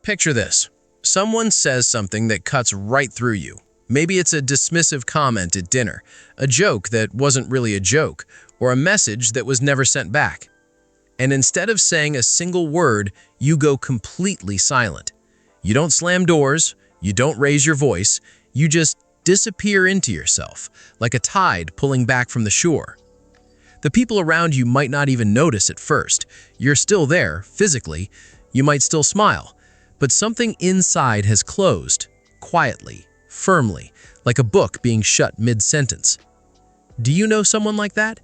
Picture this. Someone says something that cuts right through you. Maybe it's a dismissive comment at dinner, a joke that wasn't really a joke, or a message that was never sent back. And instead of saying a single word, you go completely silent. You don't slam doors, you don't raise your voice, you just disappear into yourself, like a tide pulling back from the shore. The people around you might not even notice at first. You're still there, physically. You might still smile. But something inside has closed, quietly, firmly, like a book being shut mid-sentence. Do you know someone like that?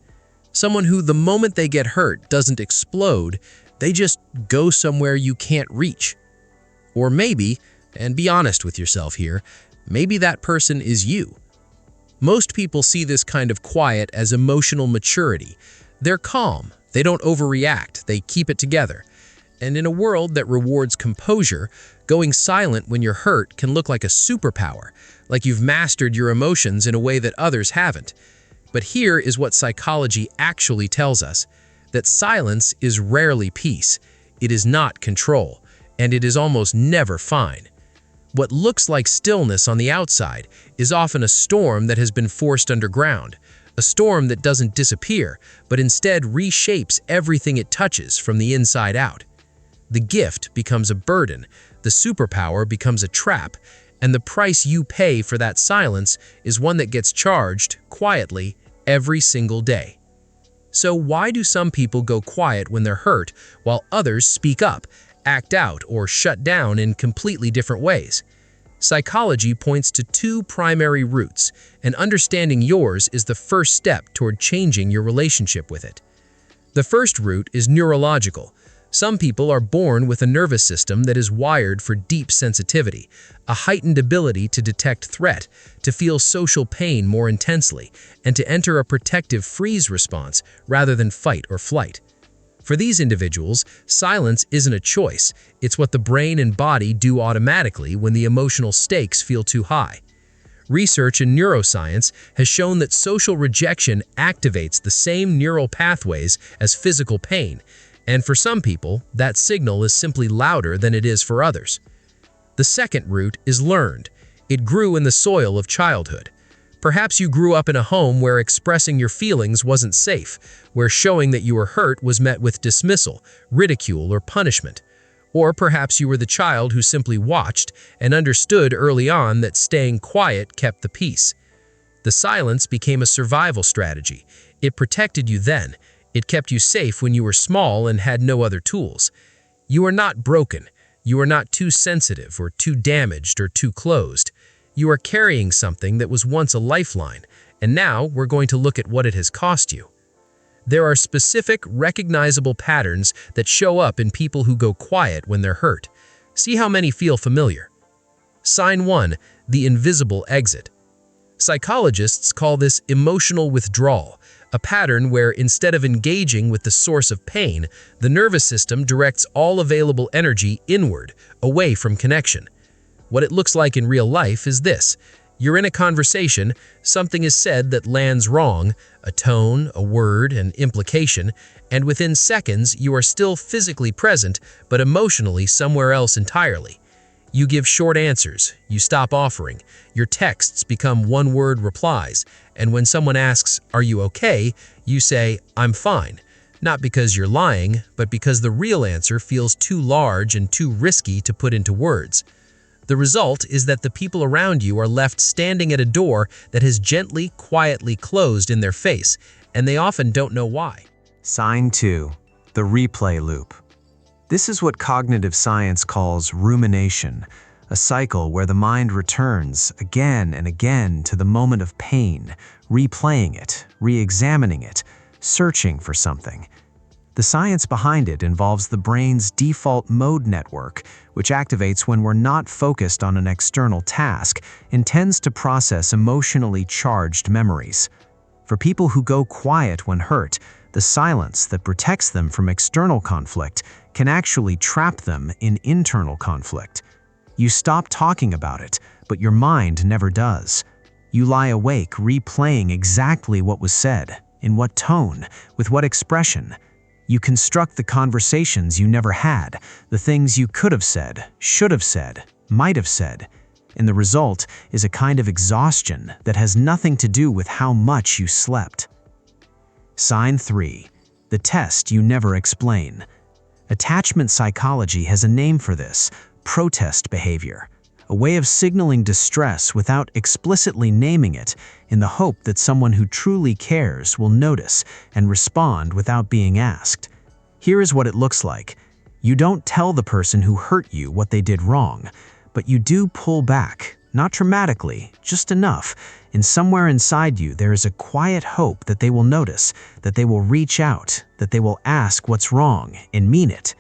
Someone who, the moment they get hurt, doesn't explode, they just go somewhere you can't reach. Or maybe, and be honest with yourself here, maybe that person is you. Most people see this kind of quiet as emotional maturity. They're calm, they don't overreact, they keep it together. And in a world that rewards composure, going silent when you're hurt can look like a superpower, like you've mastered your emotions in a way that others haven't. But here is what psychology actually tells us, that silence is rarely peace, it is not control, and it is almost never fine. What looks like stillness on the outside is often a storm that has been forced underground, a storm that doesn't disappear, but instead reshapes everything it touches from the inside out. The gift becomes a burden, the superpower becomes a trap, and the price you pay for that silence is one that gets charged, quietly, every single day. So why do some people go quiet when they're hurt, while others speak up, act out, or shut down in completely different ways? Psychology points to two primary roots, and understanding yours is the first step toward changing your relationship with it. The first root is neurological. Some people are born with a nervous system that is wired for deep sensitivity, a heightened ability to detect threat, to feel social pain more intensely, and to enter a protective freeze response rather than fight or flight. For these individuals, silence isn't a choice, it's what the brain and body do automatically when the emotional stakes feel too high. Research in neuroscience has shown that social rejection activates the same neural pathways as physical pain, and for some people, that signal is simply louder than it is for others. The second root is learned. It grew in the soil of childhood. Perhaps you grew up in a home where expressing your feelings wasn't safe, where showing that you were hurt was met with dismissal, ridicule, or punishment. Or perhaps you were the child who simply watched and understood early on that staying quiet kept the peace. The silence became a survival strategy. It protected you then. It kept you safe when you were small and had no other tools. You are not broken. You are not too sensitive or too damaged or too closed. You are carrying something that was once a lifeline, and now we're going to look at what it has cost you. There are specific, recognizable patterns that show up in people who go quiet when they're hurt. See how many feel familiar. Sign 1, the invisible exit. Psychologists call this emotional withdrawal, a pattern where instead of engaging with the source of pain, the nervous system directs all available energy inward, away from connection. What it looks like in real life is this. You're in a conversation, something is said that lands wrong, a tone, a word, an implication, and within seconds you are still physically present, but emotionally somewhere else entirely. You give short answers, you stop offering, your texts become one-word replies, and when someone asks, "Are you okay?" you say, "I'm fine," not because you're lying, but because the real answer feels too large and too risky to put into words. The result is that the people around you are left standing at a door that has gently, quietly closed in their face, and they often don't know why. Sign 2, the replay loop. This is what cognitive science calls rumination, a cycle where the mind returns again and again to the moment of pain, replaying it, re-examining it, searching for something. The science behind it involves the brain's default mode network, which activates when we're not focused on an external task and tends to process emotionally charged memories. For people who go quiet when hurt, the silence that protects them from external conflict can actually trap them in internal conflict. You stop talking about it, but your mind never does. You lie awake replaying exactly what was said, in what tone, with what expression. You construct the conversations you never had, the things you could have said, should have said, might have said. And the result is a kind of exhaustion that has nothing to do with how much you slept. Sign 3. The test you never explain. Attachment psychology has a name for this: protest behavior, a way of signaling distress without explicitly naming it, in the hope that someone who truly cares will notice and respond without being asked. Here is what it looks like. You don't tell the person who hurt you what they did wrong, but you do pull back, not dramatically, just enough, and somewhere inside you there is a quiet hope that they will notice, that they will reach out, that they will ask what's wrong and mean it.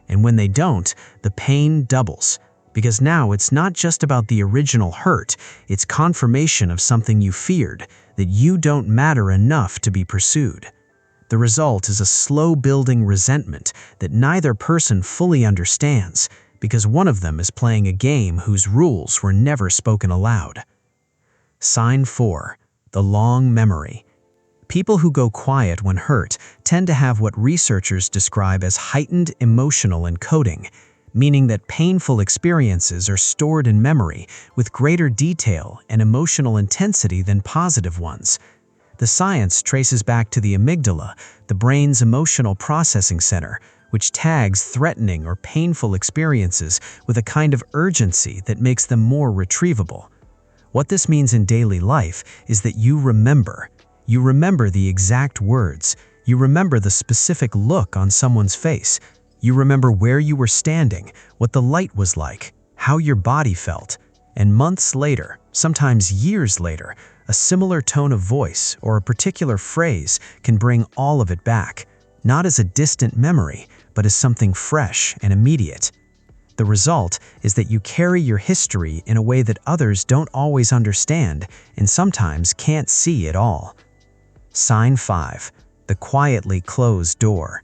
And when they don't, the pain doubles. Because now it's not just about the original hurt, it's confirmation of something you feared, that you don't matter enough to be pursued. The result is a slow-building resentment that neither person fully understands, because one of them is playing a game whose rules were never spoken aloud. Sign 4. The long memory. People who go quiet when hurt tend to have what researchers describe as heightened emotional encoding, meaning that painful experiences are stored in memory with greater detail and emotional intensity than positive ones. The science traces back to the amygdala, the brain's emotional processing center, which tags threatening or painful experiences with a kind of urgency that makes them more retrievable. What this means in daily life is that you remember. You remember the exact words. You remember the specific look on someone's face. You remember where you were standing, what the light was like, how your body felt. And months later, sometimes years later, a similar tone of voice or a particular phrase can bring all of it back, not as a distant memory, but as something fresh and immediate. The result is that you carry your history in a way that others don't always understand and sometimes can't see at all. Sign 5. The quietly closed door.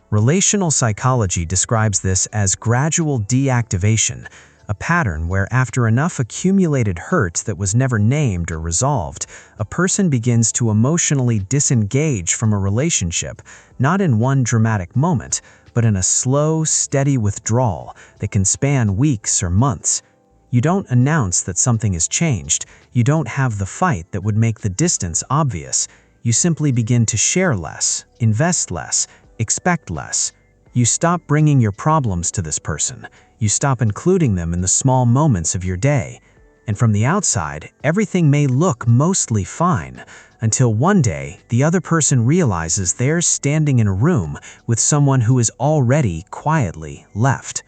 Relational psychology describes this as gradual deactivation, a pattern where after enough accumulated hurt that was never named or resolved, a person begins to emotionally disengage from a relationship, not in one dramatic moment, but in a slow, steady withdrawal that can span weeks or months. You don't announce that something has changed. You don't have the fight that would make the distance obvious. You simply begin to share less, invest less, expect less. You stop bringing your problems to this person. You stop including them in the small moments of your day. And from the outside, everything may look mostly fine, until one day the other person realizes they're standing in a room with someone who is already quietly left.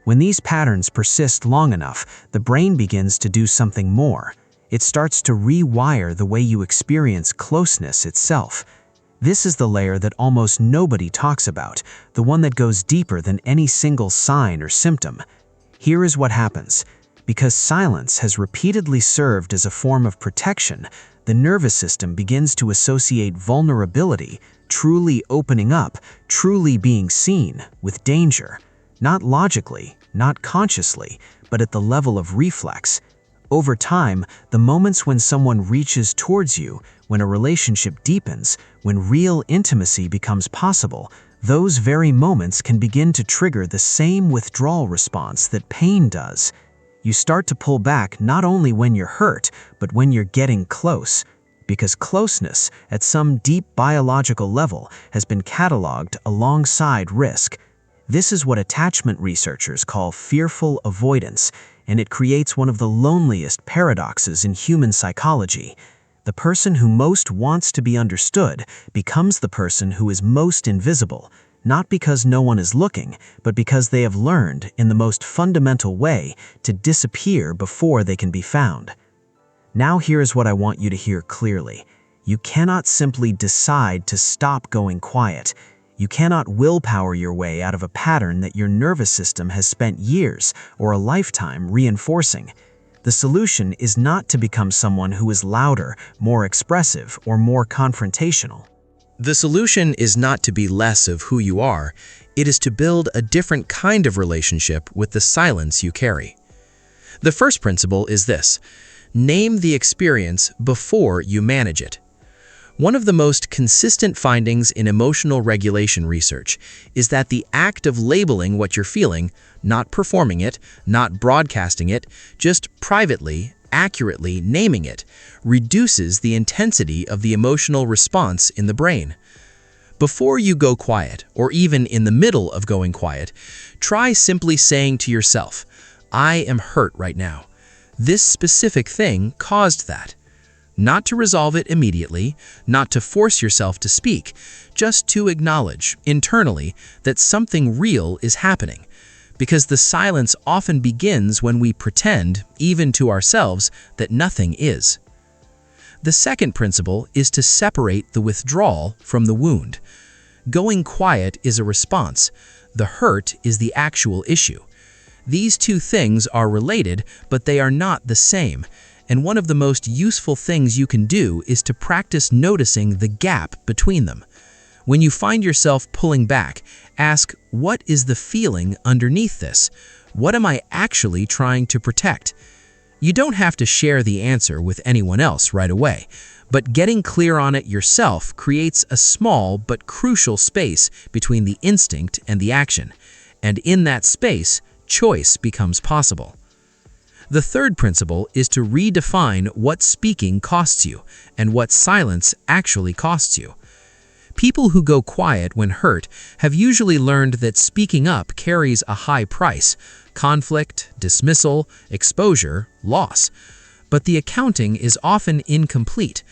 When these patterns persist long enough, the brain begins to do something more. It starts to rewire the way you experience closeness itself. This is the layer that almost nobody talks about, the one that goes deeper than any single sign or symptom. Here is what happens. Because silence has repeatedly served as a form of protection, the nervous system begins to associate vulnerability, truly opening up, truly being seen, with danger. Not logically, not consciously, but at the level of reflex. Over time, the moments when someone reaches towards you, when a relationship deepens, when real intimacy becomes possible, those very moments can begin to trigger the same withdrawal response that pain does. You start to pull back not only when you're hurt, but when you're getting close. Because closeness, at some deep biological level, has been cataloged alongside risk. This is what attachment researchers call fearful avoidance, and it creates one of the loneliest paradoxes in human psychology. The person who most wants to be understood becomes the person who is most invisible, not because no one is looking, but because they have learned, in the most fundamental way, to disappear before they can be found. Now here's what I want you to hear clearly. You cannot simply decide to stop going quiet. You cannot willpower your way out of a pattern that your nervous system has spent years or a lifetime reinforcing. The solution is not to become someone who is louder, more expressive, or more confrontational. The solution is not to be less of who you are, it is to build a different kind of relationship with the silence you carry. The first principle is this: name the experience before you manage it. One of the most consistent findings in emotional regulation research is that the act of labeling what you're feeling, not performing it, not broadcasting it, just privately, accurately naming it, reduces the intensity of the emotional response in the brain. Before you go quiet, or even in the middle of going quiet, try simply saying to yourself, "I am hurt right now. This specific thing caused that." Not to resolve it immediately, not to force yourself to speak, just to acknowledge, internally, that something real is happening. Because the silence often begins when we pretend, even to ourselves, that nothing is. The second principle is to separate the withdrawal from the wound. Going quiet is a response. The hurt is the actual issue. These two things are related, but they are not the same. And one of the most useful things you can do is to practice noticing the gap between them. When you find yourself pulling back, ask, what is the feeling underneath this? What am I actually trying to protect? You don't have to share the answer with anyone else right away, but getting clear on it yourself creates a small but crucial space between the instinct and the action. And in that space, choice becomes possible. The third principle is to redefine what speaking costs you and what silence actually costs you. People who go quiet when hurt have usually learned that speaking up carries a high price: conflict, dismissal, exposure, loss. But the accounting is often incomplete.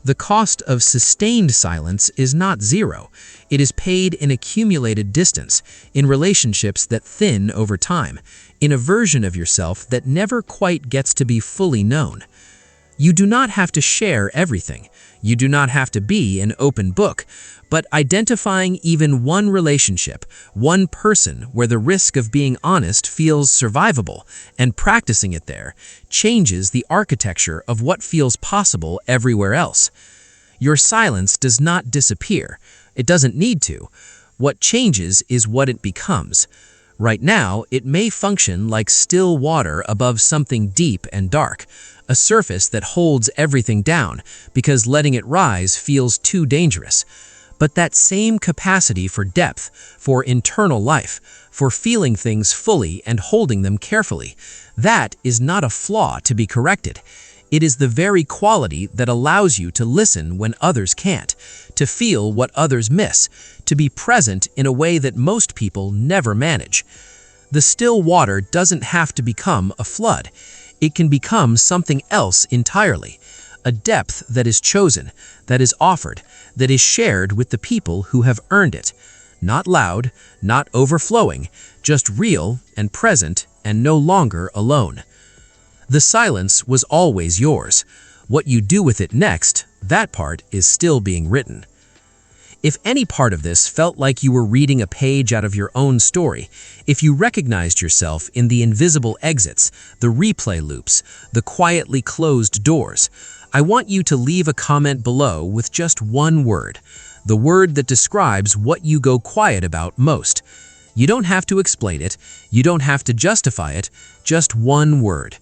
The cost of sustained silence is not zero. It is paid in accumulated distance, in relationships that thin over time, in a version of yourself that never quite gets to be fully known. You do not have to share everything. You do not have to be an open book, but identifying even one relationship, one person where the risk of being honest feels survivable, and practicing it there, changes the architecture of what feels possible everywhere else. Your silence does not disappear. It doesn't need to. What changes is what it becomes. Right now, it may function like still water above something deep and dark, a surface that holds everything down because letting it rise feels too dangerous. But that same capacity for depth, for internal life, for feeling things fully and holding them carefully, that is not a flaw to be corrected. It is the very quality that allows you to listen when others can't, to feel what others miss, to be present in a way that most people never manage. The still water doesn't have to become a flood. It can become something else entirely, a depth that is chosen, that is offered, that is shared with the people who have earned it. Not loud, not overflowing, just real and present and no longer alone. The silence was always yours. What you do with it next, that part is still being written. If any part of this felt like you were reading a page out of your own story, if you recognized yourself in the invisible exits, the replay loops, the quietly closed doors, I want you to leave a comment below with just one word, the word that describes what you go quiet about most. You don't have to explain it, you don't have to justify it, just one word.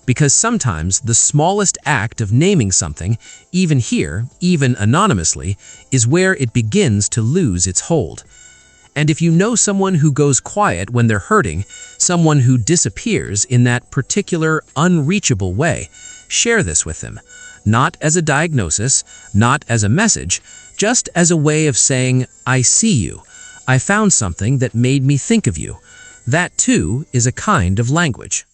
Because sometimes the smallest act of naming something, even here, even anonymously, is where it begins to lose its hold. And if you know someone who goes quiet when they're hurting, someone who disappears in that particular unreachable way, share this with them. Not as a diagnosis, not as a message, just as a way of saying, "I see you. I found something that made me think of you." That too is a kind of language.